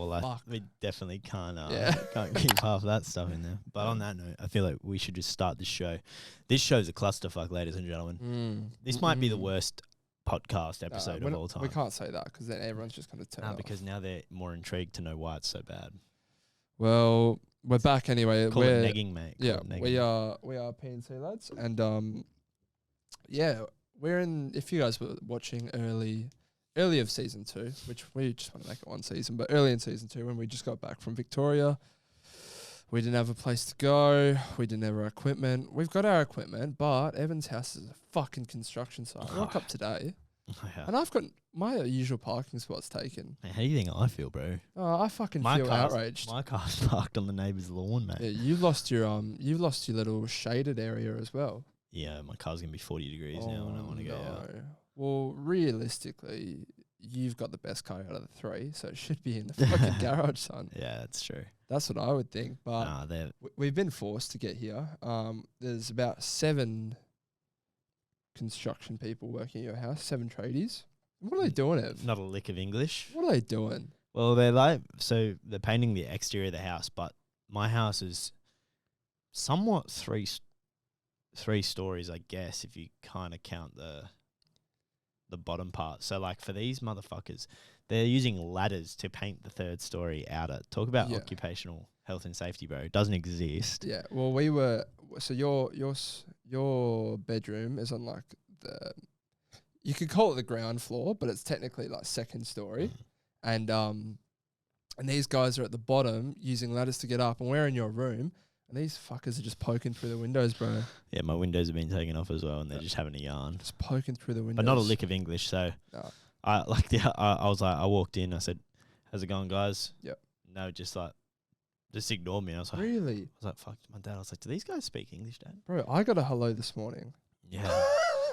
fuck. We definitely can't Yeah. can't keep half that stuff in there. But on that note, I feel like we should just start this show. This show's a clusterfuck, ladies and gentlemen. This might be the worst podcast episode of all time. We can't say that because then everyone's just going to turn off. Because now they're more intrigued to know why it's so bad. Well, we're back anyway. Call it negging, mate. We are PNC lads, and we're in. If you guys were watching early of season 2, which we just want to make it one season, but early in season 2 when we just got back from Victoria, we didn't have a place to go. We didn't have our equipment. We've got our equipment, but Evan's house is a fucking construction site. I woke up today, and I've got my usual parking spot's taken. Hey, how do you think I feel, bro? Oh, I fucking feel outraged. My car's parked on the neighbour's lawn, mate. Yeah, you've lost your little shaded area as well. Yeah, my car's gonna be 40 degrees now when I want to go out. Well, realistically, you've got the best car out of the 3, so it should be in the fucking garage, son. Yeah, that's true. That's what I would think. But we've been forced to get here. There's about 7 construction people working at your house, 7 tradies. What are they doing, Ev? Not a lick of English. What are they doing? Well, they're painting the exterior of the house, but my house is somewhat three stories, I guess, if you kind of count the bottom part. So, like, for these motherfuckers, they're using ladders to paint the 3rd story outer. Talk about occupational health and safety, bro. It doesn't exist. Yeah. Well, so your bedroom is on like you could call it the ground floor, but it's technically like 2nd story, and these guys are at the bottom using ladders to get up, and we're in your room. And these fuckers are just poking through the windows, bro. Yeah, my windows have been taken off as well, and they're just having a yarn. Just poking through the windows. But not a lick of English, so I walked in, I said, "How's it going, guys?" Yep. No, just ignored me. I was like, really? I was like, fuck, my dad. I was like, do these guys speak English, Dad? Bro, I got a hello this morning. Yeah.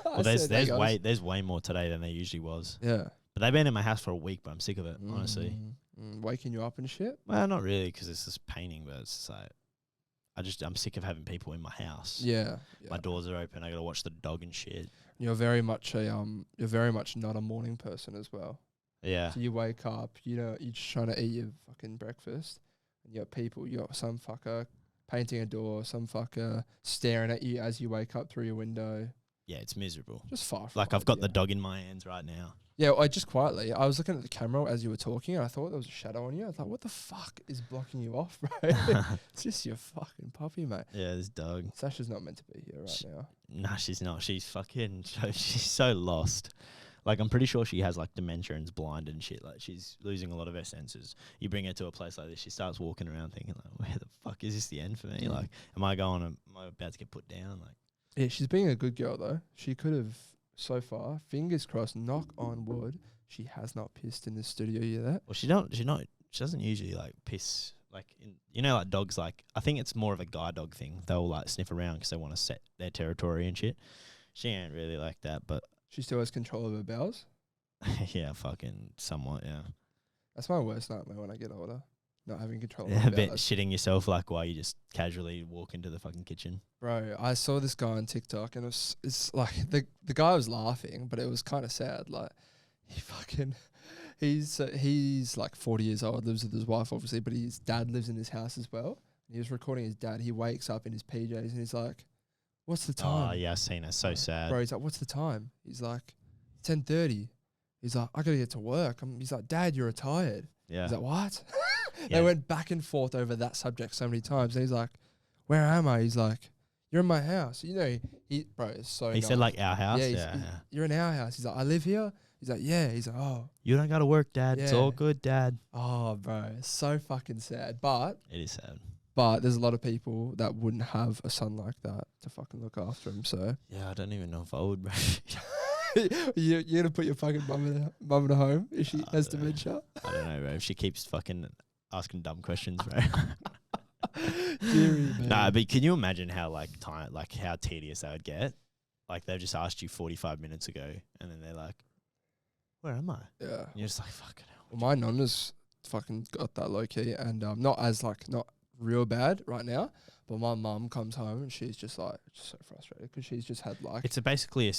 Well, there's way more today than there usually was. Yeah. But they've been in my house for a week, but I'm sick of it, honestly. Waking you up and shit? Well, not really, because it's just painting, but it's just like, I'm sick of having people in my house. Yeah. My doors are open. I gotta watch the dog and shit. You're very much not a morning person as well. Yeah. So you wake up, you're just trying to eat your fucking breakfast, and you got some fucker painting a door, some fucker staring at you as you wake up through your window. Yeah, it's miserable. Just far from like I've got the dog in my hands right now. Yeah, I just quietly, I was looking at the camera as you were talking, and I thought there was a shadow on you. I was like, what the fuck is blocking you off, bro? It's just your fucking puppy, mate. Yeah, this dog. Sasha's not meant to be here right now. Nah, she's not. She's she's so lost. Like, I'm pretty sure she has, like, dementia and's blind and shit. Like, she's losing a lot of her senses. You bring her to a place like this, she starts walking around thinking, like, where the fuck is this the end for me? Like, am I about to get put down? Like, yeah, she's being a good girl, though. She could have, so far, fingers crossed, knock on wood, she has not pissed in the studio yet. Well, she doesn't usually, like, piss, like, like, dogs, like, I think it's more of a guide dog thing. They'll, like, sniff around because they want to set their territory and shit. She ain't really like that, but... She still has control of her bowels? Yeah, fucking somewhat, yeah. That's my worst nightmare when I get older. Not having control of my my bit bowels. Shitting yourself, like, while you just casually walk into the fucking kitchen. Bro, I saw this guy on TikTok, and it's like, the guy was laughing, but it was kind of sad. Like, he's like 40 years old, lives with his wife, obviously, but his dad lives in his house as well. He was recording his dad. He wakes up in his PJs, and he's like, what's the time? Oh, yeah, I've seen it. So sad. Bro, he's like, what's the time? He's like, 10:30. He's like, I got to get to work. He's like, Dad, you're retired. Yeah. He's like, what? They went back and forth over that subject so many times. And he's like, where am I? He's like, you're in my house. You know, bro, it's so He said, like, our house? Yeah, you're in our house. He's like, I live here? He's like, yeah. He's like, oh. You don't got to work, Dad. Yeah. It's all good, Dad. Oh, bro, it's so fucking sad. But it is sad. But there's a lot of people that wouldn't have a son like that to fucking look after him. So yeah, I don't even know if I would, bro. You're gonna put your fucking mum in a home if she has dementia? I don't know, bro. If she keeps fucking asking dumb questions, bro. Nah, but can you imagine how how tedious that would get? Like, they've just asked you 45 minutes ago, and then they're like, "Where am I?" Yeah, and you're just like, "Fucking hell." Well, my nonna's fucking got that low key, and not real bad right now. But my mum comes home and she's just like so frustrated because she's just had like... It's basically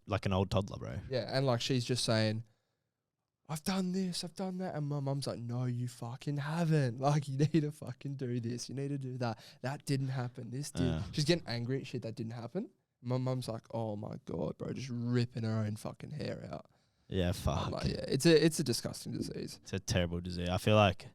like an old toddler, bro. Yeah, and like she's just saying, I've done this, I've done that. And my mum's like, no, you fucking haven't. Like, you need to fucking do this. You need to do that. That didn't happen. This did. She's getting angry at shit that didn't happen. My mum's like, oh my God, bro, just ripping her own fucking hair out. Yeah, fuck. I'm like, yeah, it's a disgusting disease. It's a terrible disease. I feel like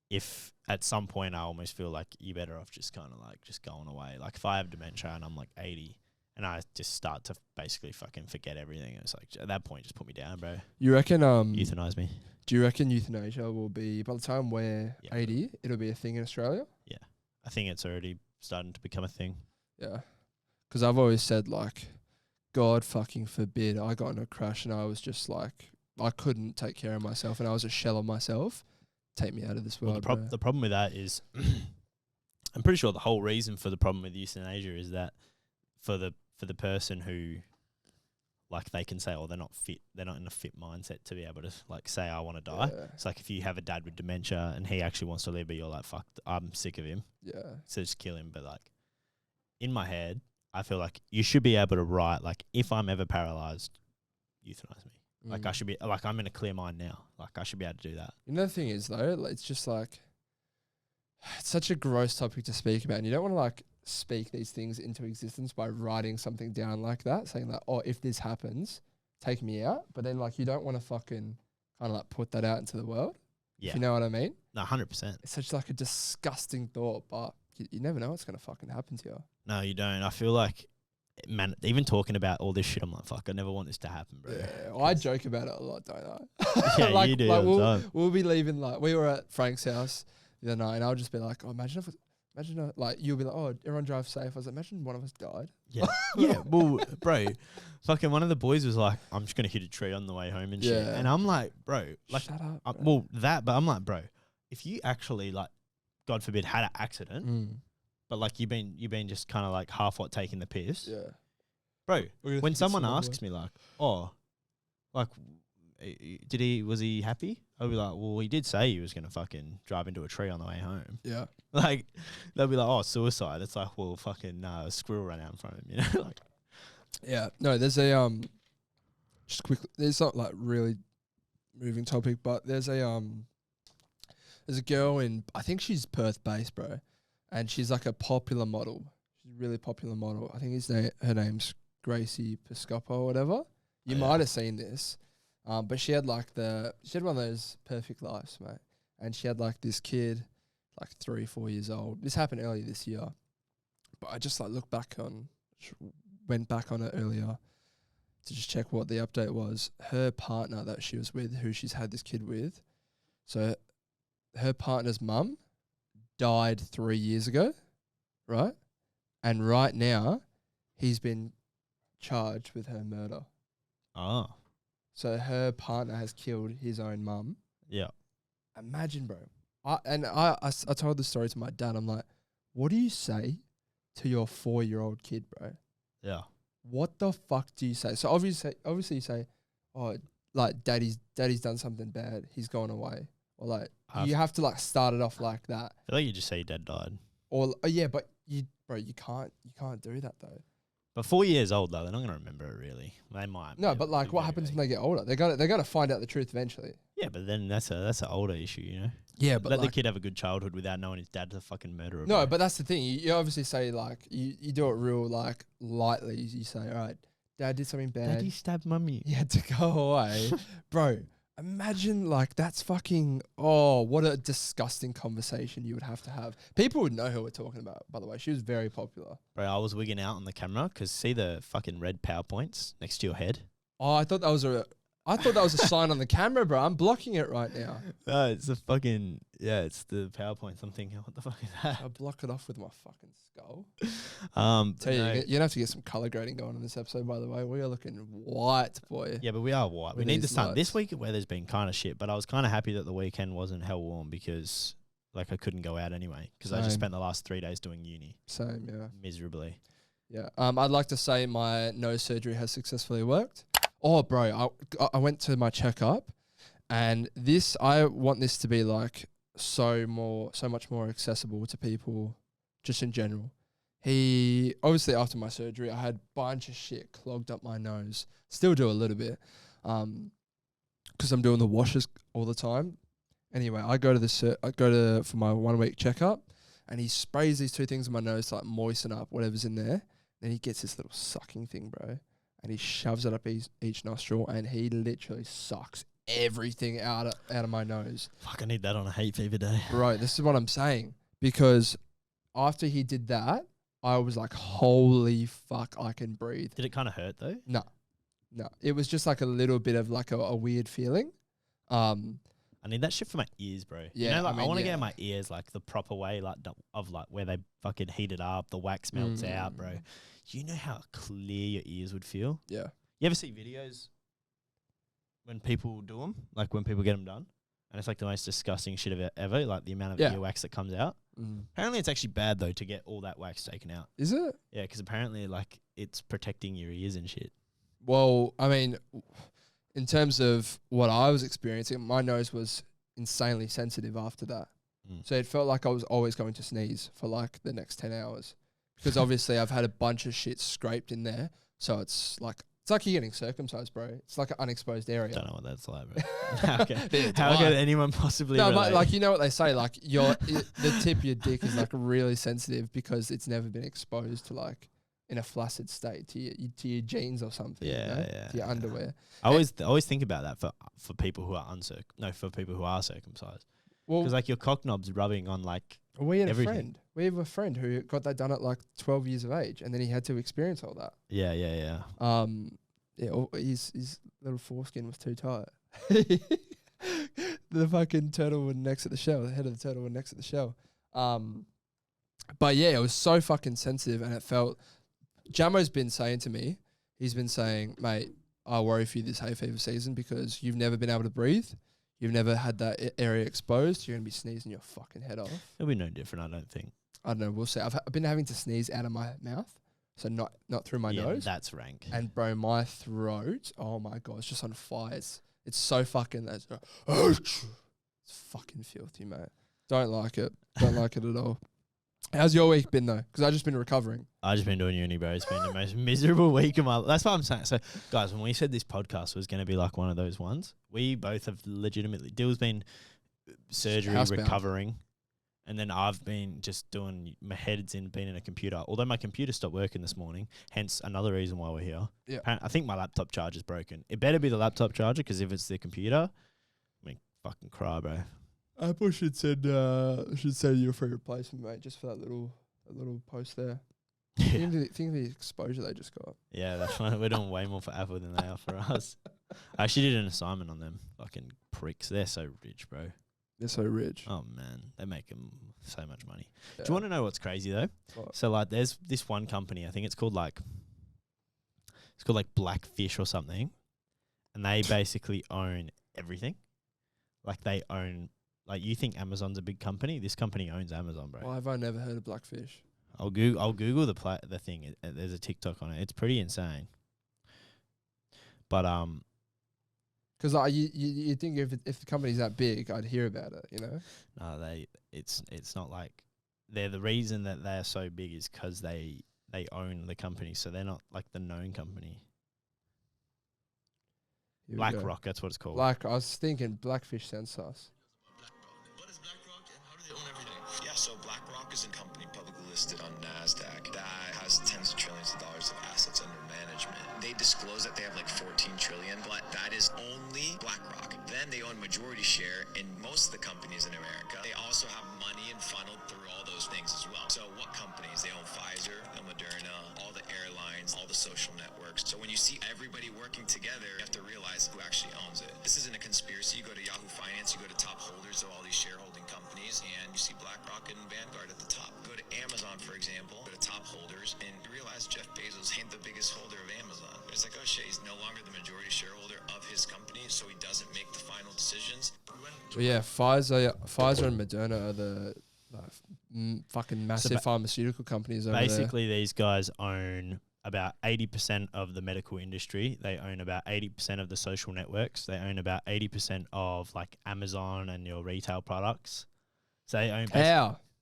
if at some point I almost feel like you're better off just kind of like just going away. Like if I have dementia and I'm like 80 and I just start to basically fucking forget everything, it's like at that point just put me down, bro. You reckon Euthanize me. Do you reckon euthanasia will be, by the time we're Yeah. 80, it'll be a thing in Australia? Yeah. I think it's already starting to become a thing. Yeah. Because I've always said, like, God fucking forbid I got in a crash and I was just like, I couldn't take care of myself and I was a shell of myself. Take me out of this Well, world. the problem with that is I'm pretty sure the whole reason for the problem with euthanasia is that for the person who, like, they can say, oh, they're not fit, they're not in a fit mindset to be able to, like, say, I want to die. Yeah. It's like if you have a dad with dementia and he actually wants to live, but you're like, fuck, I'm sick of him, Yeah. so just kill him. But, like, in my head, I feel like you should be able to write, like, if I'm ever paralyzed, euthanize me. Like, I should be, like, I'm in a clear mind now. Like, I should be able to do that. You know, the thing is, though, like, it's just like, it's such a gross topic to speak about. And you don't want to, like, speak these things into existence by writing something down like that, saying, like, oh, if this happens, take me out. But then, like, you don't want to fucking kind of, like, put that out into the world. Yeah. If you know what I mean? No, 100%. It's such, like, a disgusting thought, but you never know what's going to fucking happen to you. No, you don't. I feel like, man, even talking about all this shit, I'm like, fuck, I never want this to happen, bro. Yeah, well, I joke about it a lot, don't I? Yeah, like, you do. Like all the time. we'll be leaving, like, we were at Frank's house the other night, and I'll just be like, oh, imagine, like, you'll be like, oh, everyone drive safe. I was like, imagine one of us died. Yeah. Yeah. Well, bro, fucking one of the boys was like, I'm just going to hit a tree on the way home and shit. Yeah. And I'm like, bro, like, Shut up. Bro. well, that, but I'm like, bro, if you actually, like, God forbid, had an accident, but like you've been just kind of like half what taking the piss. Yeah. Bro, when someone asks me like, oh, like, was he happy? I'll be like, well, he did say he was going to fucking drive into a tree on the way home. Yeah. Like, they'll be like, oh, suicide. It's like, well, fucking a squirrel ran out in front of him, you know? Like, Yeah. No, there's a, just quickly, there's not like really moving topic, but there's a girl in, I think she's Perth based, bro. And she's like a popular model. She's a really popular model. I think her name's Gracie Piscopo or whatever. You might have seen this. But she had one of those perfect lives, mate. And she had like this kid, like 3-4 years old. This happened earlier this year. But I just like went back on it earlier to just check what the update was. Her partner that she was with, who she's had this kid with, so her partner's mum died 3 years ago, right? And right now, he's been charged with her murder. oh, So her partner has killed his own mum. yeah. Imagine, bro. I told the story to my dad. I'm like, what do you say to your 4-year-old kid, bro? Yeah. What the fuck do you say? So obviously you say, oh, like daddy's done something bad. He's gone away. Or like, you have to like start it off like that. I feel like you just say dad died. Or yeah, but you can't do that though. But 4 years old, though, they're not going to remember it, really. They might. No, but like, what happens when they get older? They're gonna find out the truth eventually. Yeah, but then that's an older issue, you know? Yeah, but let like, the kid have a good childhood without knowing his dad's a fucking murderer. no, bro. but that's the thing. You obviously say like, you do it real like lightly. You say, all right, dad did something bad. Daddy stabbed mummy. He had to go away. Bro, imagine like that's fucking, oh, what a disgusting conversation you would have to have. People would know who we're talking about, by the way. She was very popular. Bro, I was wigging out on the camera because see the fucking red PowerPoints next to your head? Oh, I thought that was a sign on the camera, bro. I'm blocking it right now. No, it's the fucking, it's the PowerPoints. I'm thinking, what the fuck is that? I block it off with my fucking skull. Tell you, you're gonna have to get some color grading going on this episode, by the way. We are looking white, boy. Yeah, but we are white. We With need the these sun. This lights. week weather's been kind of shit, but I was kind of happy that the weekend wasn't hell warm because like I couldn't go out anyway because I just Same. spent the last 3 days doing uni Same, yeah. miserably. Yeah. I'd like to say my nose surgery has successfully worked. Oh, bro, I went to my checkup, and I want this to be like so much more accessible to people, just in general. Obviously after my surgery, I had a bunch of shit clogged up my nose. Still do a little bit, because I'm doing the washes all the time. Anyway, I go to for my 1 week checkup, and he sprays these 2 things in my nose to like moisten up whatever's in there. Then he gets this little sucking thing, bro, and he shoves it up each nostril, and he literally sucks everything out of my nose. Fuck, I need that on a hay fever day. Right, this is what I'm saying, because after he did that, I was like, holy fuck, I can breathe. Did it kind of hurt though? No, it was just like a little bit of like a weird feeling. I need that shit for my ears, bro. Yeah, you know, like I want to yeah. get in my ears like the proper way, like of like where they fucking heat it up, the wax melts out, bro. You know how clear your ears would feel? Yeah. You ever see videos when people do them, like when people get them done, and it's like the most disgusting shit ever, like the amount of earwax that comes out. Apparently, it's actually bad though to get all that wax taken out. Is it? Yeah, because apparently, like it's protecting your ears and shit. Well, I mean, in terms of what I was experiencing, my nose was insanely sensitive after that. So it felt like I was always going to sneeze for like the next 10 hours. Because obviously I've had a bunch of shit scraped in there. So it's like you're getting circumcised, bro. It's like an unexposed area. Don't know what that's like, bro. How could anyone possibly relate? But like, you know what they say, like the tip of your dick is like really sensitive because it's never been exposed to like in a flaccid state to your jeans or something. To your underwear. I always think about that for people who are for people who are circumcised. Well, because like your cock knob's rubbing on like we had everything. a friend. We have a friend who got that done at like 12 years of age, and then he had to experience all that. Yeah. His little foreskin was too tight. The fucking turtle was next to the shell. The head of the turtle was next to the shell. But yeah, it was so fucking sensitive, and it felt. Jamo's been saying to me, he's been saying, mate, I worry for you this hay fever season because you've never been able to breathe. You've never had that area exposed. You're going to be sneezing your fucking head off. It'll be no different, I don't think. I don't know. We'll see. I've been having to sneeze out of my mouth, so not through my nose. That's rank. And bro, my throat, oh my god, it's just on fire. It's so fucking. It's fucking filthy, mate. Don't like it. Don't like it at all. How's your week been though? Because I've just been recovering. I've just been doing uni, bro. It's been the most miserable week of my life. That's what I'm saying. So, guys, when we said this podcast was going to be like one of those ones, we both have legitimately. Dill's been surgery, recovering, and then I've been just doing my head's in being in a computer. Although my computer stopped working this morning, hence another reason why we're here. Yeah, I think my laptop charger's broken. It better be the laptop charger because if it's the computer, I mean, fucking cry, bro. Apple should send you a free replacement, mate, just for that little post there. Think of the exposure they just got. Yeah, that's why we're doing way more for Apple than they are for us. I actually did an assignment on them. Fucking pricks. They're so rich, bro. They're so rich. Oh, man. They make them so much money. Yeah. Do you want to know what's crazy, though? What? So, like, there's this one company. I think it's called, like Blackfish or something. And they basically own everything. Like, they own... Like, you think Amazon's a big company? This company owns Amazon, bro. Why have I never heard of Blackfish? I'll Google the thing. There's a TikTok on it. It's pretty insane. But because you think if the company's that big, I'd hear about it, you know? No, it's not like they're the reason that they're so big is because they own the company, so they're not like the known company. BlackRock, that's what it's called. I was thinking Blackfish sounds sus. What is BlackRock and how do they own everything? Yeah, so BlackRock is a company publicly listed on NASDAQ that has tens of trillions of dollars of assets under management. They disclose that they have like 14 trillion, but that is only BlackRock. Then they own majority share in most of the companies in America. They also have money and funneled through all those things as well. So what companies? They own Pfizer, Moderna, all the airlines, all the social networks. So when you see everybody working together, you have to realize who actually owns it. This isn't a conspiracy. You go to Yahoo Finance, you go to top holders of all these shareholding companies, and you see BlackRock and Vanguard at the top. Go to Amazon, for example, go to top holders, and you realize Jeff Bezos ain't the biggest holder of Amazon. It's like, oh shit, he's no longer the majority shareholder of his company, so he doesn't make the final decisions. Well, yeah, Pfizer and Moderna are the fucking massive pharmaceutical companies over basically there. These guys own about 80% of the medical industry. They own about 80% of the social networks. They own about 80% of like Amazon and your retail products. So they own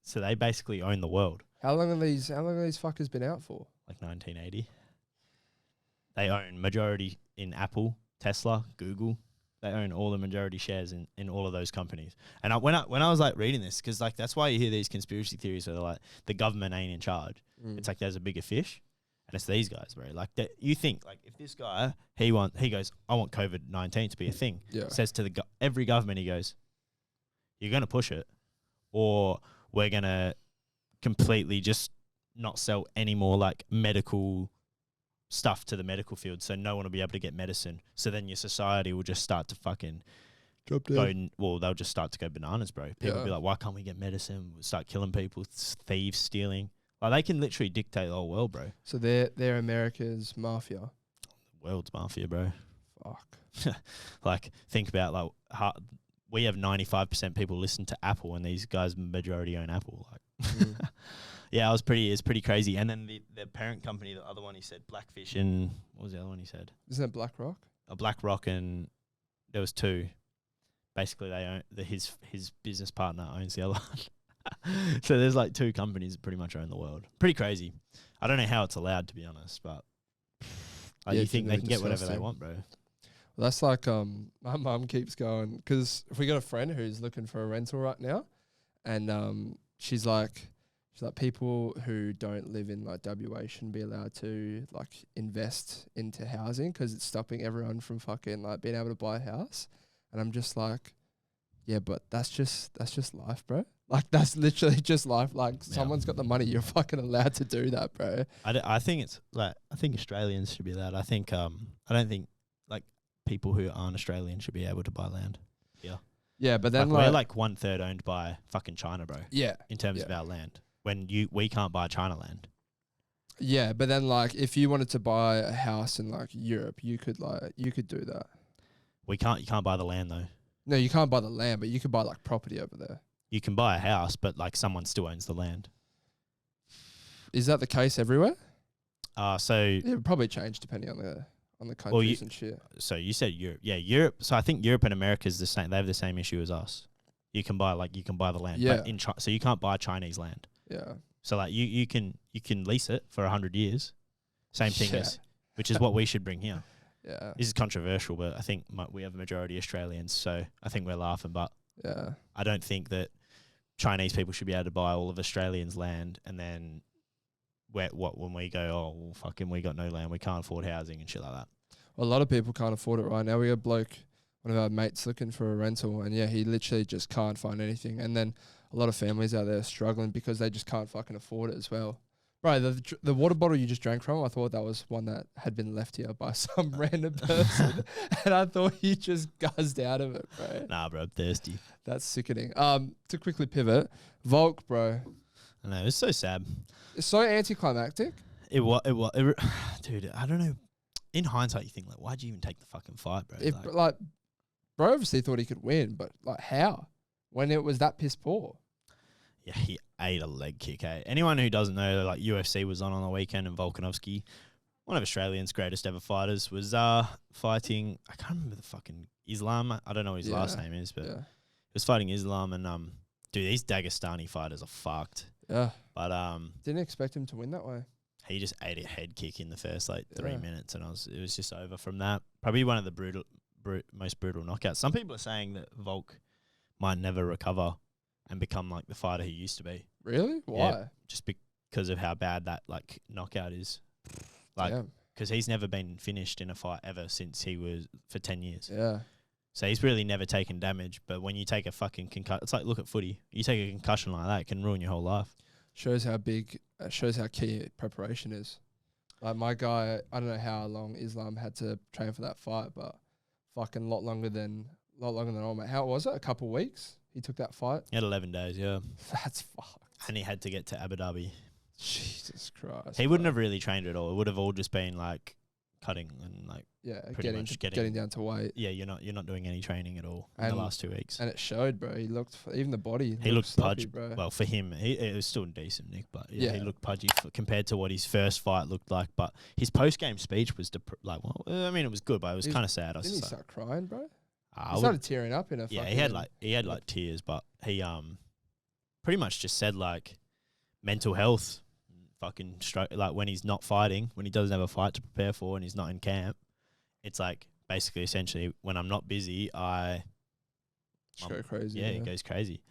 So they basically own the world. How long have these fuckers been out for? Like 1980. They own majority in Apple, Tesla, Google. They own all the majority shares in all of those companies. And when I was like reading this, because like that's why you hear these conspiracy theories where they're like the government ain't in charge. It's like there's a bigger fish, and it's these guys, bro. Like that, you think like if this guy he goes, I want COVID-19 to be a thing. Yeah. Says to every government, he goes, you're gonna push it, or we're gonna completely just not sell any more like medical stuff to the medical field, so no one will be able to get medicine. So then your society will just start to fucking Drop go. down. Well, they'll just start to go bananas, bro. People will be like, why can't we get medicine? We'll start killing people, thieves stealing. Like they can literally dictate the whole world, bro. So they're America's mafia. World's mafia, bro. Fuck. Like think about like we have 95% people listen to Apple, and these guys majority own Apple. Like, yeah, it's pretty crazy. And then the parent company, the other one, he said Blackfish, and what was the other one he said? Isn't it BlackRock? BlackRock, and there was two. Basically, they own his business partner owns the other one. So there's like two companies that pretty much own the world. Pretty crazy. I don't know how it's allowed, to be honest, but you think they can get whatever they want, bro? Well, that's like my mum keeps going, because we got a friend who's looking for a rental right now, and she's like people who don't live in like WA shouldn't be allowed to like invest into housing because it's stopping everyone from fucking like being able to buy a house. And I'm just like, yeah, but that's just life, bro. Like that's literally just life. Like someone's got the money, you're fucking allowed to do that, bro. I think it's like, I think Australians should be allowed. I think I don't think like people who aren't Australian should be able to buy land. Yeah. Yeah, but then we're like 1/3 owned by fucking China, bro. Yeah. In terms of our land. When we can't buy China land. Yeah, but then like if you wanted to buy a house in like Europe, you could do that. You can't buy the land though. No, you can't buy the land, but you could buy like property over there. You can buy a house, but like someone still owns the land. Is that the case everywhere? So it would probably change depending on the countries and shit. So you said Europe. Yeah, Europe. So I think Europe and America is the same. They have the same issue as us. You can buy the land. Yeah. But so you can't buy Chinese land. Yeah. So like you can lease it for 100 years. Same thing as, which is what we should bring here. Yeah. This is controversial, but I think we have a majority Australians, so I think we're laughing. But yeah, I don't think that Chinese people should be able to buy all of Australians' land, and then when we go, oh well, fucking we got no land, we can't afford housing and shit like that. Well, a lot of people can't afford it right now. We got a bloke, one of our mates, looking for a rental, and yeah, he literally just can't find anything. And then a lot of families out there are struggling because they just can't fucking afford it as well. Bro, the water bottle you just drank from, I thought that was one that had been left here by some random person, and I thought you just guzzed out of it, bro. Nah, bro, I'm thirsty. That's sickening. To quickly pivot, Volk, bro. I know, it's so sad. It's so anticlimactic. It was, dude, I don't know. In hindsight, you think, like, why'd you even take the fucking fight, bro? Bro obviously thought he could win, but, like, how? When it was that piss poor? Yeah, he ate a leg kick, eh? Anyone who doesn't know, like, UFC was on the weekend, and Volkanovski, one of Australians' greatest ever fighters, was fighting, I can't remember the fucking Islam. I don't know what his last name is, but he was fighting Islam, and, dude, these Dagestani fighters are fucked. Yeah. But, didn't expect him to win that way. He just ate a head kick in the first, 3 minutes, and it was just over from that. Probably one of the most brutal knockouts. Some people are saying that Volk might never recover and become like the fighter he used to be. Really? Why? Yeah, just because of how bad that like knockout is. Like, because he's never been finished in a fight ever since he was for 10 years. Yeah. So he's really never taken damage. But when you take a fucking concussion, it's like, look at footy. You take a concussion like that, it can ruin your whole life. Shows how key preparation is. Like my guy, I don't know how long Islam had to train for that fight, but fucking lot longer than all, mate. How was it? A couple of weeks? He took that fight? He had 11 days, yeah. That's fucked. And he had to get to Abu Dhabi. Jesus Christ. He wouldn't have really trained at all. It would have all just been like cutting and like getting down to weight. Yeah, you're not doing any training at all in the last 2 weeks. And it showed, bro. He looked, even the body. He looked sloppy, pudgy, bro. Well, for him, it was still decent, Nick. But yeah, he looked pudgy compared to what his first fight looked like. But his post game speech was it was good, but it was kind of sad. Didn't he start crying, bro? He started tearing up in a. Yeah, he had like tears, but he pretty much just said like mental health, like when he's not fighting, when he doesn't have a fight to prepare for, and he's not in camp. It's like basically, essentially, when I'm not busy, Just go crazy. yeah, it goes crazy.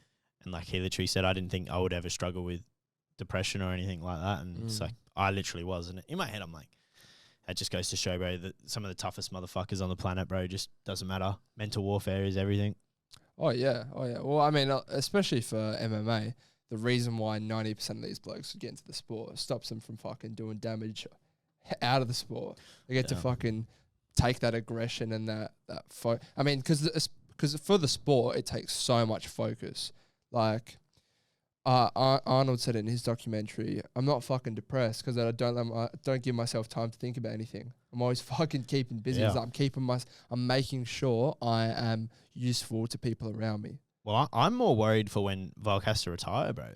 And like he literally said, I didn't think I would ever struggle with depression or anything like that. And it's like, I literally was. And in my head, I'm like, that just goes to show, bro, that some of the toughest motherfuckers on the planet, bro, just doesn't matter. Mental warfare is everything. Oh yeah. Well, I mean, especially for MMA, the reason why 90% of these blokes get into the sport stops them from fucking doing damage out of the sport. They get to fucking take that aggression and that I mean, because for the sport, it takes so much focus. Like, Arnold said in his documentary, I'm not fucking depressed because I don't give myself time to think about anything. I'm always fucking keeping busy. Yeah. I'm making sure I am useful to people around me. Well, I'm more worried for when Volk has to retire, bro.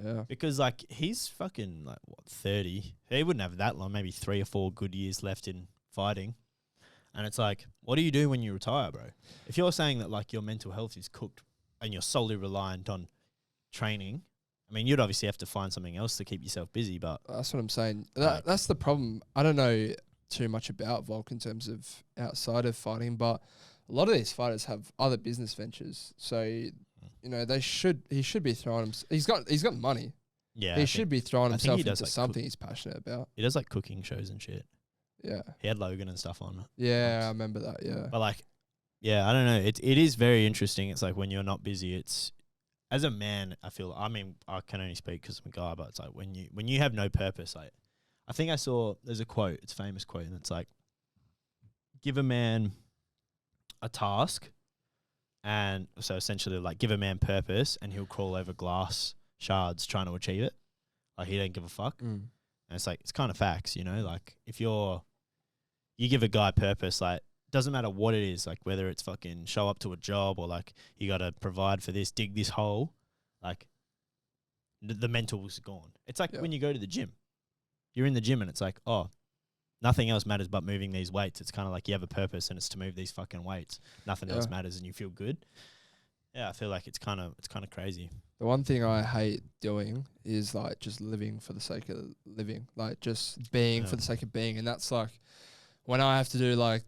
Yeah. Because, like, he's fucking, like, 30? He wouldn't have that long, maybe 3 or 4 good years left in fighting. And it's like, what do you do when you retire, bro? If you're saying that, like, your mental health is cooked and you're solely reliant on training, I mean, you'd obviously have to find something else to keep yourself busy, but... That's what I'm saying. That's the problem. I don't know too much about Volk in terms of outside of fighting, but a lot of these fighters have other business ventures. So, you know, he should be throwing he's got money. Yeah. He should be throwing himself into like something he's passionate about. He does, like, cooking shows and shit. Yeah. He had Logan and stuff on. Yeah, I remember that, yeah. But, like, yeah, I don't know. It is very interesting. It's like when you're not busy, it's... As a man, I feel... I mean, I can only speak because I'm a guy, but it's like when you have no purpose, like... I think I saw... There's a quote. It's a famous quote, and it's like... Give a man a task, and so essentially, like, give a man purpose, and he'll crawl over glass shards trying to achieve it. Like, he don't give a fuck. And it's like... It's kind of facts, you know? Like, if you give a guy purpose, like... Doesn't matter what it is, like whether it's fucking show up to a job or like you got to provide for this, dig this hole, like the mental's gone. It's like when you go to the gym, you're in the gym and it's like, oh, nothing else matters but moving these weights. It's kind of like you have a purpose and it's to move these fucking weights. Nothing else matters and you feel good. Yeah, I feel like it's kind of crazy. The one thing I hate doing is like just living for the sake of living, like just being for the sake of being, and that's like when I have to do like.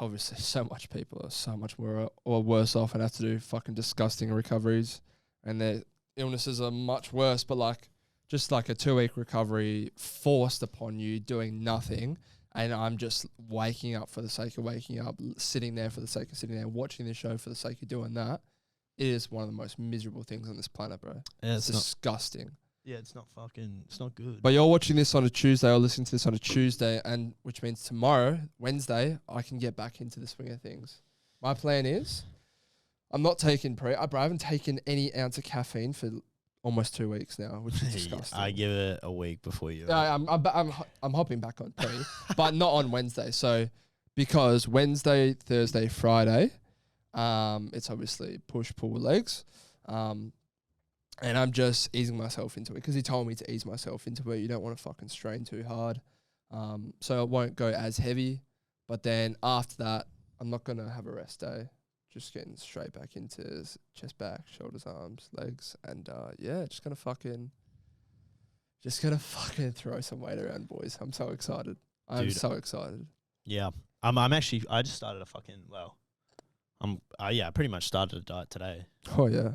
Obviously, so much people are so much more or worse off and have to do fucking disgusting recoveries, and their illnesses are much worse. But like, just like a 2-week recovery forced upon you, doing nothing, and I'm just waking up for the sake of waking up, sitting there for the sake of sitting there, watching this show for the sake of doing that. It is one of the most miserable things on this planet, bro. Yeah, it's disgusting. Yeah, it's not good. But you're watching this on a Tuesday or listening to this on a Tuesday, and which means tomorrow, Wednesday, I can get back into the swing of things. My plan is, I'm not taking I haven't taken any ounce of caffeine for almost 2 weeks now, which is disgusting. I give it a week before you. I'm hopping back on pre, but not on Wednesday. So because Wednesday, Thursday, Friday, it's obviously push, pull, legs. And I'm just easing myself into it because he told me to ease myself into it. You don't want to fucking strain too hard. So it won't go as heavy. But then after that, I'm not going to have a rest day. Just getting straight back into chest, back, shoulders, arms, legs. And just going to fucking throw some weight around, boys. I'm so excited. I'm so excited. Yeah. I'm actually, I just started a fucking, I pretty much started a diet today. Oh, yeah.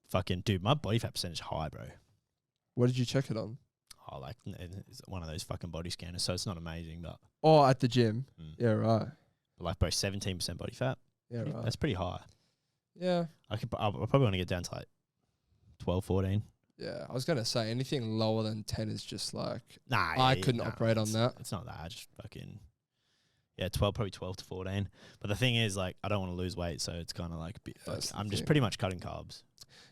Fucking dude, my body fat percentage high, bro. What did you check it on? Oh, like it's one of those fucking body scanners, so it's not amazing, but at the gym. Yeah, right. But like, bro, 17% body fat. Yeah, right. That's pretty high. Yeah. I'll probably want to get down to like 12, 14. Yeah, I was gonna say anything lower than 10 is just like I couldn't operate on that. It's not that. Just fucking 12, probably 12 to 14. But the thing is, like, I don't want to lose weight, so it's kind of like I'm just pretty much cutting carbs.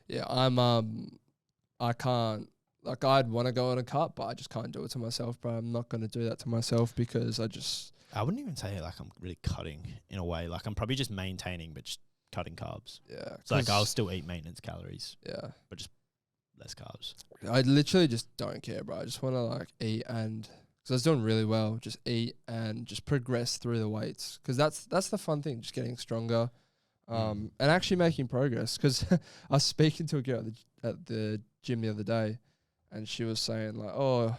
Yeah, I can't, like, I'd want to go on a cut, but I just can't do it to myself, bro. I'm not going to do that to myself because I wouldn't even say, like, I'm really cutting in a way. Like, I'm probably just maintaining, but just cutting carbs. Yeah. So, like, I'll still eat maintenance calories. Yeah. But just less carbs. I literally just don't care, bro. I just want to, like, eat and, because I was doing really well, just eat and just progress through the weights. Because that's the fun thing, just getting stronger. And actually making progress, because I was speaking to a girl at the gym the other day, and she was saying like, "Oh,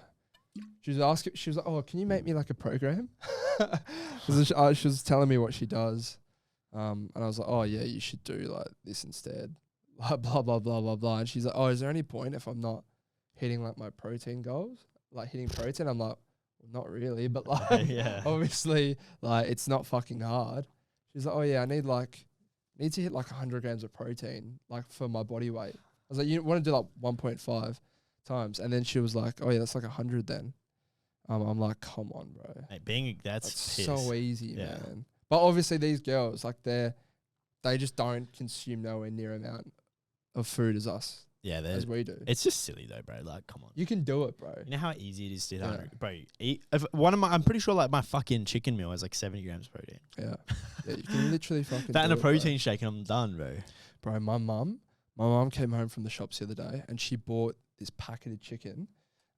She was asking. She was like, "Oh, can you make me like a program?" She was telling me what she does, and I was like, "Oh yeah, you should do like this instead." Like blah blah blah blah blah. And she's like, "Oh, is there any point if I'm not hitting like my protein goals, like hitting protein?" I'm like, well, "Not really, but like Yeah. obviously, like it's not fucking hard." She's like, "Oh yeah, I need to hit like 100 grams of protein, like for my body weight." I was like, "You want to do like 1.5 times?" And then she was like, "Oh yeah, that's like 100 then." I'm like, "Come on, bro. Mate, that's So easy, Yeah. man." But obviously these girls, like they just don't consume nowhere near amount of food as us, Yeah, as we do. it's just silly though, bro. Like, come on. You can do it, bro. You know how easy it is to hit Yeah. 100? Bro, I'm pretty sure like my fucking chicken meal has like 70 grams of protein. Yeah. Yeah, you can literally fucking That and do a it, bro. protein shake and I'm done, bro. Bro, my mum came home from the shops the other day and she bought this packet of chicken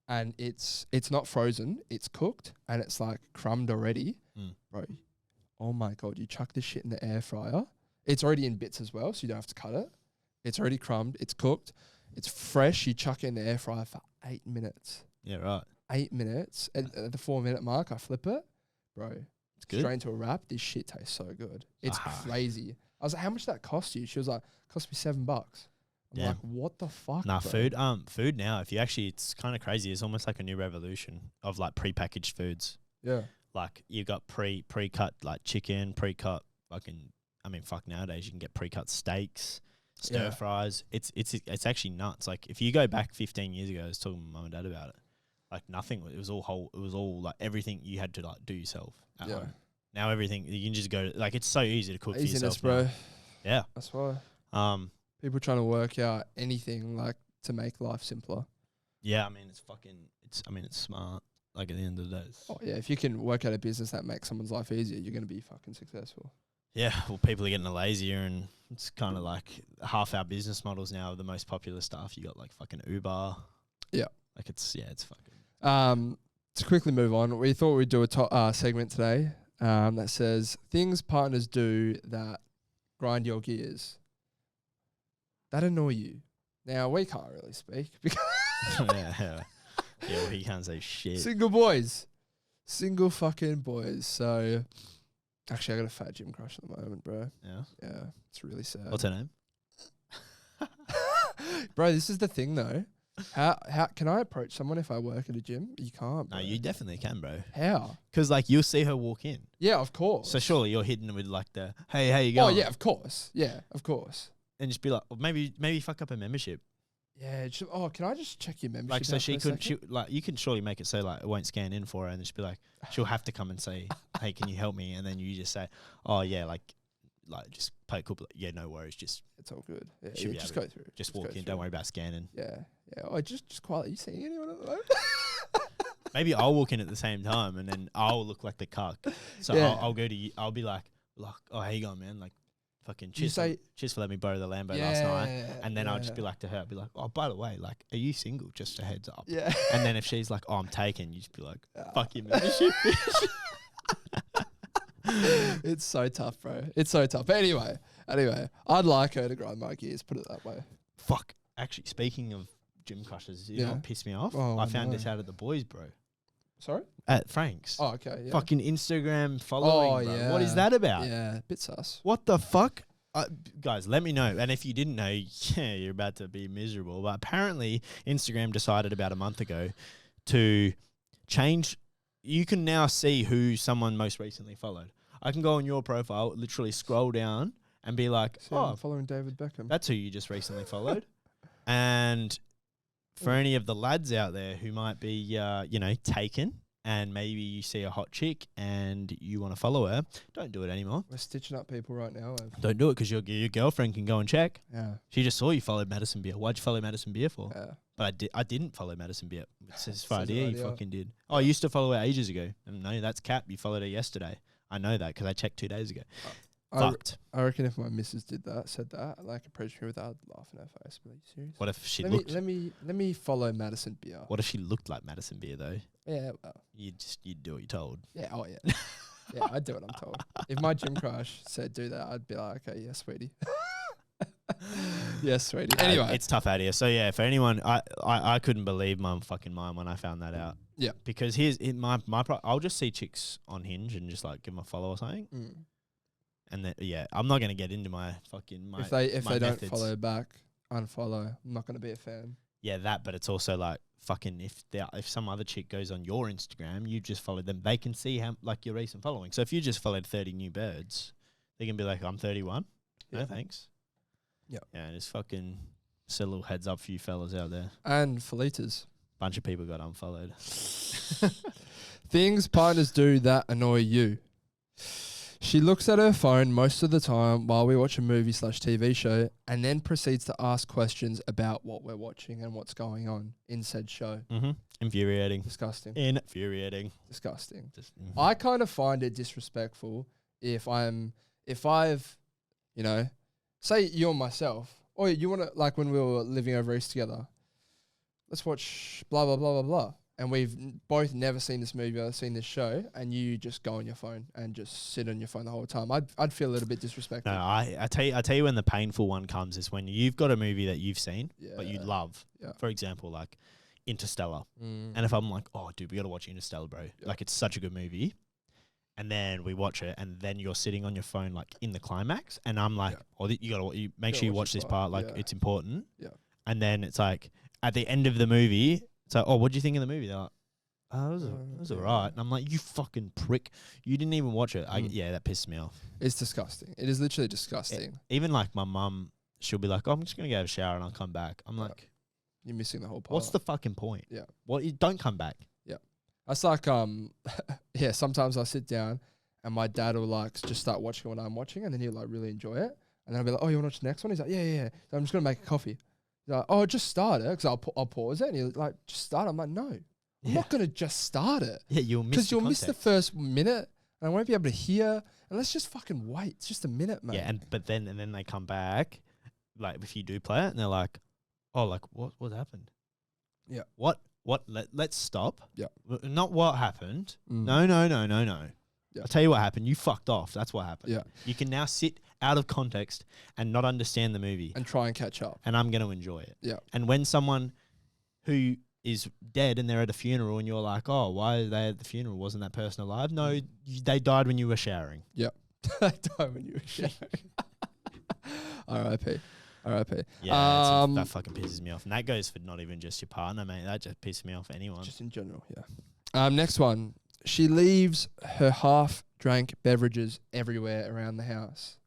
and it's not frozen, it's cooked and it's like crumbed already. Bro, oh my God, you chuck this shit in the air fryer. It's already in bits as well, so you don't have to cut it. It's already crumbed, it's cooked, it's fresh, you chuck it in the air fryer for 8 minutes. Yeah, right. 8 minutes. At the 4-minute mark, I flip it. Bro, It's good. straight into a wrap. This shit tastes so good. It's crazy. I was like, "How much did that cost you?" She was like, "Cost me $7." I'm Damn. like, "What the fuck?" Nah, bro? food now, if you actually, it's kind of crazy. It's almost like a new revolution of like prepackaged foods. Yeah. Like you got pre-cut like chicken, pre-cut fuck nowadays you can get pre-cut steaks, stir Yeah. fries. It's actually nuts. Like if you go back 15 years ago, I was talking to mum and dad about it. Like nothing, it was all like everything you had to like do yourself at Yeah. home. Now everything you can just go like it's so easy to cook Easiness, for yourself. bro. Now. Yeah. That's why Um people trying to work out anything like to make life simpler. yeah, I mean it's smart. Like at the end of the day. Oh yeah, if you can work out a business that makes someone's life easier, you're gonna be fucking successful. Yeah, well, people are getting lazier, and it's kind of like half our business models now are the most popular stuff. You got like fucking Uber. Yeah. Like it's fucking. To quickly move on, we thought we'd do a segment today that says things partners do that grind your gears, that annoy you. Now we can't really speak because yeah, well, he can't say shit. single fucking boys. So actually, I got a fat gym crush at the moment, bro. Yeah, it's really sad. What's her name? Bro, this is the thing though. How can I approach someone if I work at a gym? You can't, bro. No, you definitely can, bro. How? Because like you'll see her walk in. Yeah, of course. So surely you're hitting with like the hey, how you going? Oh yeah, of course. Yeah, of course. And just be like, well, maybe fuck up a membership. Yeah. Can I just check your membership? Like so out she for a could second? like you can surely make it so like it won't scan in for her, and just be like she'll have to come and say, hey, can you help me? And then you just say, oh yeah, like just poke up. Yeah, no worries, just It's all good. Yeah, Should be just able go through. just go walk in. through. Don't worry about scanning. Yeah. Oh, just quietly. You seeing anyone at the moment? Maybe I'll walk in at the same time, and then I'll look like the cuck. So Yeah. I'll go to you. I'll be like, oh, how you going, man? Like, fucking You cheers. say- Cheers for letting me borrow the Lambo last night. And then I'll just be like to her, I'll be like, oh, by the way, like, are you single? Just a heads up. yeah. And then if she's like, oh, I'm taken, you just be like, fuck your membership, bitch. It's so tough, bro. It's so tough. But anyway, I'd like her to grind my gears. Put it that way. Fuck. Actually, speaking of gym crushes, you know Yeah. what pissed me off? Oh, I found no. this out at the boys, bro. Sorry. At Frank's. Oh, okay. Yeah. Fucking Instagram following, bro. What is that about? Yeah, bit sus. What the fuck? Guys, let me know. And if you didn't know, yeah, you're about to be miserable. But apparently, Instagram decided about a month ago to change. You can now see who someone most recently followed. I can go on your profile, literally scroll down and be like, So I'm oh, following David Beckham. that's who you just recently followed. And for any of the lads out there who might be, taken, and maybe you see a hot chick and you want to follow her, don't do it anymore. We're stitching up people right now. Don't do it because your girlfriend can go and check. Yeah. She just saw you followed Madison Beer. Why'd you follow Madison Beer for? Yeah. But I didn't follow Madison Beer. It says right Says here right you here. fucking did. Oh, I used to follow her ages ago. And no, that's cap. You followed her yesterday. I know that because I checked 2 days ago. Fucked. I reckon if my missus said that, like approached me with that, I'd laugh in her face. But are you serious? What if she Let looked? me follow Madison Beer. What if she looked like Madison Beer though? Yeah. Well, You'd do what you're told. yeah. Oh yeah. Yeah, I'd do what I'm told. If my gym crush said do that, I'd be like, okay, yeah, sweetie. Yes, sweetie. Anyway, it's tough out here. So yeah, for anyone, I couldn't believe my fucking mind when I found that out. Yeah. Because I'll just see chicks on Hinge and just like give them a follow or something. Mm. And then, I'm not gonna get into my If they my don't methods. follow back, unfollow. I'm not gonna be a fan. Yeah, that. But it's also like fucking if some other chick goes on your Instagram, you just follow them. They can see how like your recent following. So if you just followed 30 new birds, they can be like, I'm 31. Yeah. No thanks. Yeah. Yeah, just fucking set a little heads up for you fellas out there. And Felitas. Bunch of people got unfollowed. Things partners do that annoy you. She looks at her phone most of the time while we watch a movie/TV show and then proceeds to ask questions about what we're watching and what's going on in said show. Mm-hmm. Infuriating. Disgusting. Infuriating. Disgusting. Mm-hmm. I kind of find it disrespectful if I've, say you're myself, or you want to, like when we were living over East together, let's watch blah, blah, blah, blah, blah. And we've both never seen this movie or seen this show, and you just go on your phone and just sit on your phone the whole time. I'd feel a little bit disrespected. No, I tell you when the painful one comes is when you've got a movie that you've seen but you love. Yeah. For example, like Interstellar. Mm. And if I'm like, oh, dude, we got to watch Interstellar, bro. Yeah. Like, it's such a good movie. And then we watch it, and then you're sitting on your phone, like, in the climax. And I'm like, oh, you make sure you watch this part. Like, it's important. Yeah. And then it's like, at the end of the movie, it's like, oh, what do you think of the movie? They're like, oh, it was all right. And I'm like, you fucking prick. You didn't even watch it. Yeah, that pisses me off. It's disgusting. It is literally disgusting. Even, like, my mum, she'll be like, oh, I'm just going to go have a shower, and I'll come back. I'm like, you're missing the whole part. what's the fucking point? Yeah. Don't come back. That's like, sometimes I sit down and my dad will like just start watching what I'm watching, and then he'll like really enjoy it. And then I'll be like, oh, you want to watch the next one? He's like, yeah. So I'm just going to make a coffee. He's like, oh, just start it. Cause I'll pause it. And he'll like, just start it. I'm like, no, I'm not going to just start it. Yeah, you'll miss because you'll miss the first minute and I won't be able to hear. And let's just fucking wait. It's just a minute, mate. Yeah, but then they come back, like if you do play it, and they're like, oh, like what happened? Yeah. What? Let's stop. Yeah. Not what happened. Mm. No. Yeah. I'll tell you what happened. You fucked off. That's what happened. Yeah. You can now sit out of context and not understand the movie. And try and catch up. And I'm going to enjoy it. Yeah. And when someone who is dead and they're at a funeral and you're like, oh, why are they at the funeral? Wasn't that person alive? No, they died when you were showering. Yeah. They died when you were showering. R.I.P. Yeah, that fucking pisses me off. And that goes for not even just your partner, mate. That just pisses me off anyone. Just in general, yeah. Next one. She leaves her half-drank beverages everywhere around the house.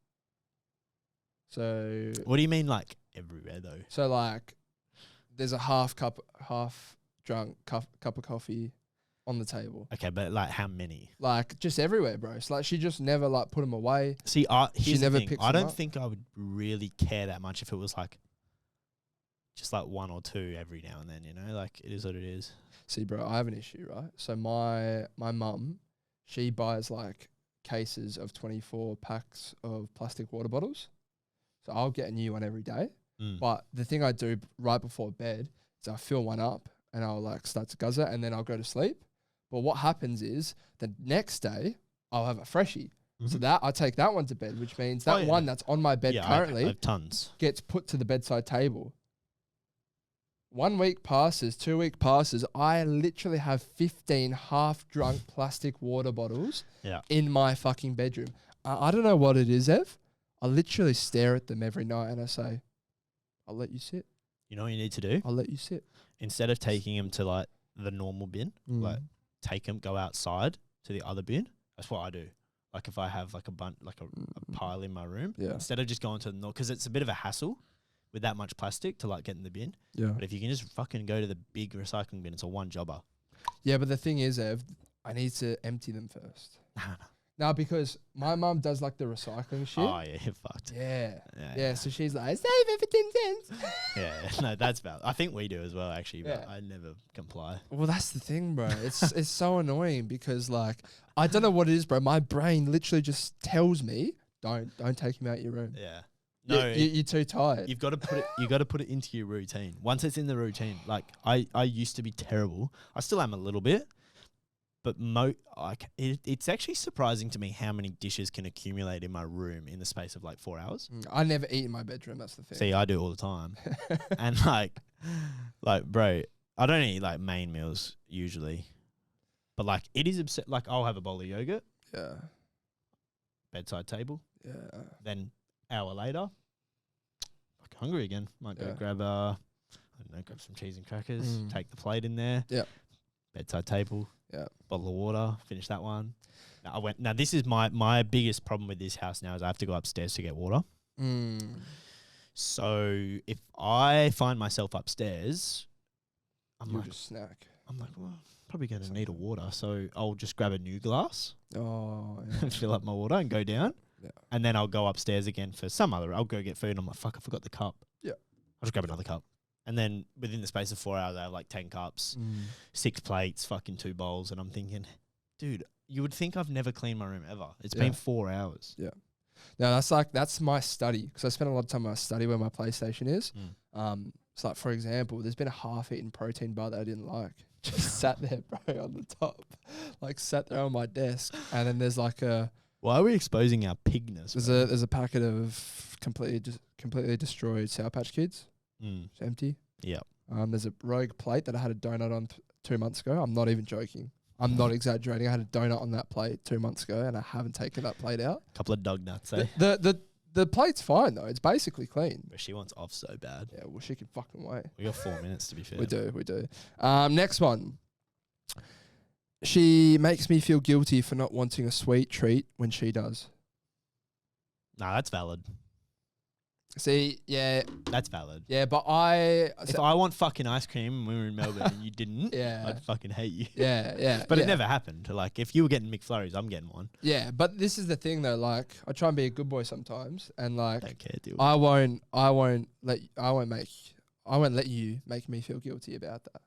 So... What do you mean, like, everywhere, though? So, like, there's a half-drunk cup of coffee on the table. Okay, but, like, how many? Like, just everywhere, bro. So, like, she just never, like, put them away. See, here's never the thing. picks I them don't up. think I would really care that much if it was, like, just, like, one or two every now and then, you know? Like, it is what it is. See, bro, I have an issue, right? So, my mum, she buys, like, cases of 24 packs of plastic water bottles. So, I'll get a new one every day. Mm. But the thing I do right before bed is I fill one up and I'll, like, start to guzz it and then I'll go to sleep. But what happens is the next day I'll have a freshie. Mm-hmm. So that I take that one to bed, which means that one that's on my bed currently I have tons. gets put to the bedside table. 1 week passes, 2 week passes. I literally have 15 half-drunk plastic water bottles in my fucking bedroom. I don't know what it is, Ev. I literally stare at them every night and I say, I'll let you sit. You know what you need to do? I'll let you sit. Instead of taking them to, like, the normal bin, like, take them, go outside to the other bin. That's what I do. Like if I have like a pile in my room, instead of just going to the north, because it's a bit of a hassle with that much plastic to like get in the bin. Yeah. But if you can just fucking go to the big recycling bin, it's a one jobber. Yeah, but the thing is, Ev, I need to empty them first. No, because my mum does like the recycling shit. Oh yeah, you're fucked. Yeah. So she's like, save it for 10 cents. Yeah, no, that's valid. I think we do as well, actually, but I never comply. Well, that's the thing, bro. It's so annoying because like I don't know what it is, bro. My brain literally just tells me, don't take him out your room. Yeah. No, you're too tired. You've got to put it. You got to put it into your routine. Once it's in the routine, like I used to be terrible. I still am a little bit. But it's actually surprising to me how many dishes can accumulate in my room in the space of like 4 hours. I never eat in my bedroom. That's the thing. See, I do all the time. And like, bro, I don't eat like main meals usually. But like, it is like, I'll have a bowl of yogurt, Yeah. bedside table. Yeah. Then hour later, like hungry again. Might go Yeah. grab I don't know, grab some cheese and crackers. Mm. Take the plate in there. Yeah. Bedside table. Yeah. Bottle of water. Finish that one. Now this is my biggest problem with this house now is I have to go upstairs to get water. So if I find myself upstairs, You'll just snack. I'm like, well, probably going to need a water. So I'll just grab a new glass, Oh, fill up my water and go down. Yeah. And then I'll go upstairs again for some other, I'll go get food. And I'm like, fuck, I forgot the cup. Yeah. I'll just grab another cup. And then within the space of 4 hours, I have like 10 cups, 6 plates, fucking 2 bowls. And I'm thinking, dude, you would think I've never cleaned my room ever. It's been 4 hours. Yeah. Now that's my study because I spend a lot of time in my study where my PlayStation is. So like for example, there's been a half-eaten protein bar that I didn't like. Just sat there, bro, on the top, like sat there on my desk, and then there's like why are we exposing our pigness? there's a packet of completely destroyed Sour Patch Kids. It's empty. Yeah. There's a rogue plate that I had a donut on 2 months ago. I'm not even joking. I'm not exaggerating. I had a donut on that plate 2 months ago, and I haven't taken that plate out. Couple of dog nuts, eh? The plate's fine though. It's basically clean. But she wants off so bad. Yeah, well, she can fucking wait. We got 4 minutes to be fair. We do. Next one. She makes me feel guilty for not wanting a sweet treat when she does. Nah, that's valid. See, yeah, That's valid. yeah, but If I want fucking ice cream when we were in Melbourne and you didn't, yeah, I'd fucking hate you. yeah, But yeah. it never happened. Like, if you were getting McFlurries, I'm getting one. Yeah, but this is the thing though. Like, I try and be a good boy sometimes, and like, Don't care, dude. I won't let you make me feel guilty about that.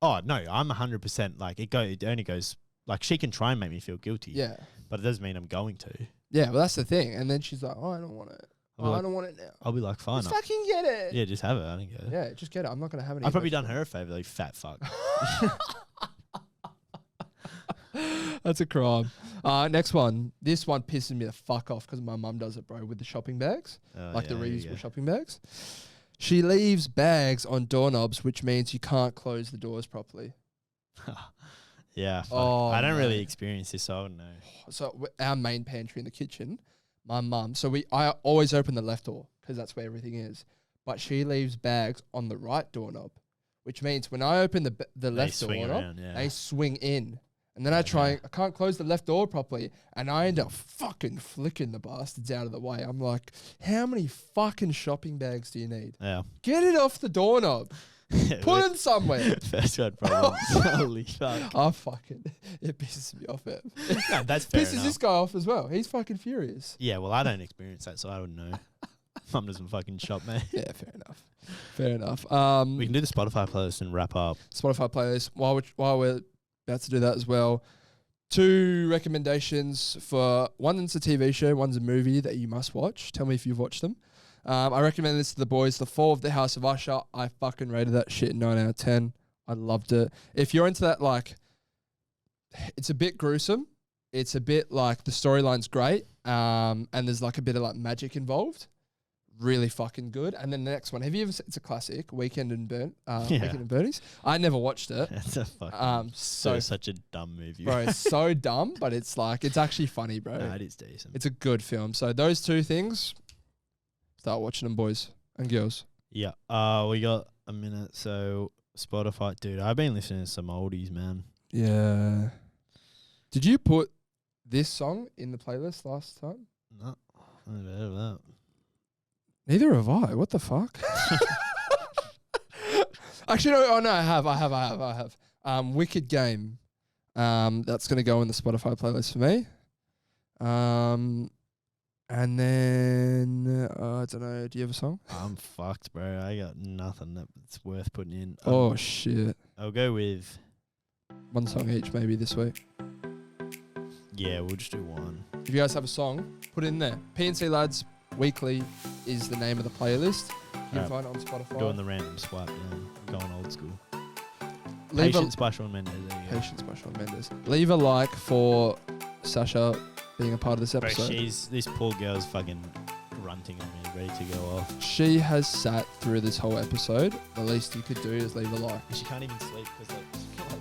Oh, no, I'm 100%. Like, it only goes, like, she can try and make me feel guilty. Yeah, But it doesn't mean I'm going to. yeah. Well, that's the thing. And then she's like, "Oh, I don't want it. I don't want it now." I'll be like, fine. Just fucking get it. Yeah, just have it. I don't care. Yeah, just get it. I'm not gonna have it. I've probably done her a favour, though, you fat fuck. That's a crime. Next one. This one pisses me the fuck off because my mum does it, bro, with the shopping bags, like the reusable shopping bags. She leaves bags on doorknobs, which means you can't close the doors properly. Yeah. Fuck. Oh, I don't really man. experience this, so I don't know. So our main pantry in the kitchen, my mum. So I always open the left door because that's where everything is. But she leaves bags on the right doorknob, which means when I open the left doorknob, they swing in. And then I can't close the left door properly, and I end up fucking flicking the bastards out of the way. I'm like, how many fucking shopping bags do you need? Yeah. Get it off the doorknob. Put it somewhere. First world problems. Holy fuck. Oh, fucking, it pisses me off. It No, that's fair pisses enough. this guy off as well. He's fucking furious. Yeah, well, I don't experience that, so I wouldn't know. Mum doesn't fucking shop, mate. Yeah, fair enough. Fair enough. We can do the Spotify playlist and wrap up. Spotify playlist. While we're about to do that as well, 2 recommendations for one's a TV show, one's a movie that you must watch. Tell me if you've watched them. I recommend this to the boys. The Fall of the House of Usher. I fucking rated that shit 9 out of 10. I loved it. If you're into that, like, it's a bit gruesome. It's a bit like the storyline's great. And there's like a bit of like magic involved. Really fucking good. And then the next one, have you ever seen, it's a classic, Weekend and Bernie's. I never watched it. That's a fucking such a dumb movie. Bro, it's so dumb, but it's like, it's actually funny, bro. No, it is decent. It's a good film. So those 2 things, start watching them, boys and girls. Yeah. We got a minute. So Spotify, dude, I've been listening to some oldies, man. Yeah. Did you put this song in the playlist last time? No, I never heard of that. Neither have I. What the fuck? Actually, no. Oh no, I have. Wicked Game. That's gonna go in the Spotify playlist for me. And then I don't know. Do you have a song? I'm fucked, bro. I got nothing that's worth putting in. Oh shit. I'll go with One song each, maybe this week. Yeah, we'll just do one. If you guys have a song, put it in there. PNC Lads Weekly is the name of the playlist. You can find it on Spotify. Doing the random swipe down. Going old school. Leave Patience by Shawn Mendes. There you go. Patience by Shawn Mendes. Leave a like for Sasha being a part of this Bro, episode. this poor girl's fucking grunting on me, ready to go off. She has sat through this whole episode. The least you could do is leave a like. And she can't even sleep because like,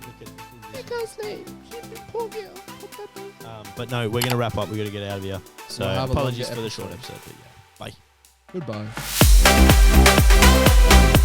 look at this. Ghostly, poor girl. But no, we're gonna wrap up. We gotta get out of here. So We'll have a apologies longer for the short episode. episode. But yeah, bye. Goodbye.